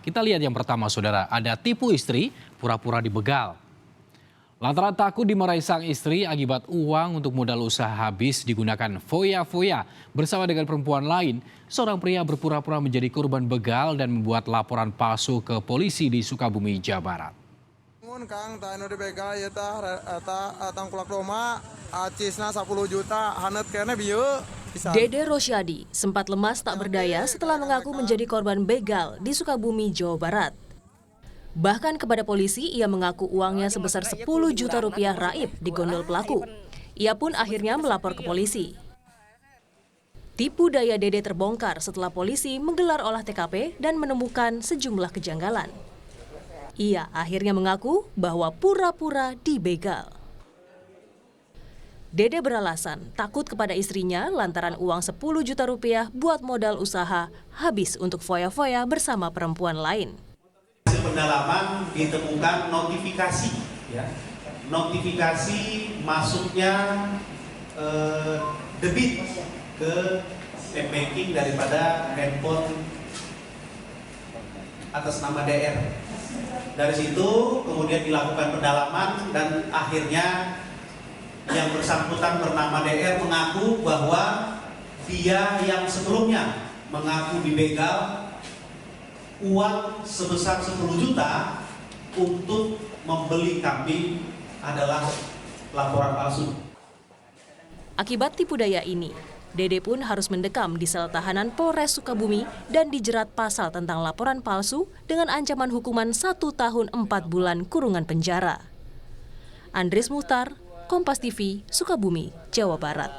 Kita lihat yang pertama, saudara. Ada tipu istri pura-pura dibegal. Lantaran takut dimarahi sang istri akibat uang untuk modal usaha habis digunakan foya-foya bersama dengan perempuan lain, seorang pria berpura-pura menjadi korban begal dan membuat laporan palsu ke polisi di Sukabumi, Jawa Barat. Kang, tanu dibegal ya tangkulak doma, acisna 10 juta, hanet kene bieu. Dede Rosyadi sempat lemas tak berdaya setelah mengaku menjadi korban begal di Sukabumi, Jawa Barat. Bahkan kepada polisi, ia mengaku uangnya sebesar 10 juta rupiah raib digondol pelaku. Ia pun akhirnya melapor ke polisi. Tipu daya Dede terbongkar setelah polisi menggelar olah TKP dan menemukan sejumlah kejanggalan. Ia akhirnya mengaku bahwa pura-pura dibegal. Dede beralasan takut kepada istrinya lantaran uang 10 juta rupiah buat modal usaha habis untuk foya-foya bersama perempuan lain. Hasil pendalaman ditemukan notifikasi, notifikasi masuknya debit ke banking daripada handphone atas nama DR. Dari situ kemudian dilakukan pendalaman dan akhirnya yang bersangkutan bernama DR mengaku bahwa dia yang sebelumnya mengaku dibegal uang sebesar 10 juta untuk membeli kambing adalah laporan palsu. Akibat tipu daya ini, Dede pun harus mendekam di sel tahanan Polres Sukabumi dan dijerat pasal tentang laporan palsu dengan ancaman hukuman 1 tahun 4 bulan kurungan penjara. Andres Muhtar, Kompas TV, Sukabumi, Jawa Barat.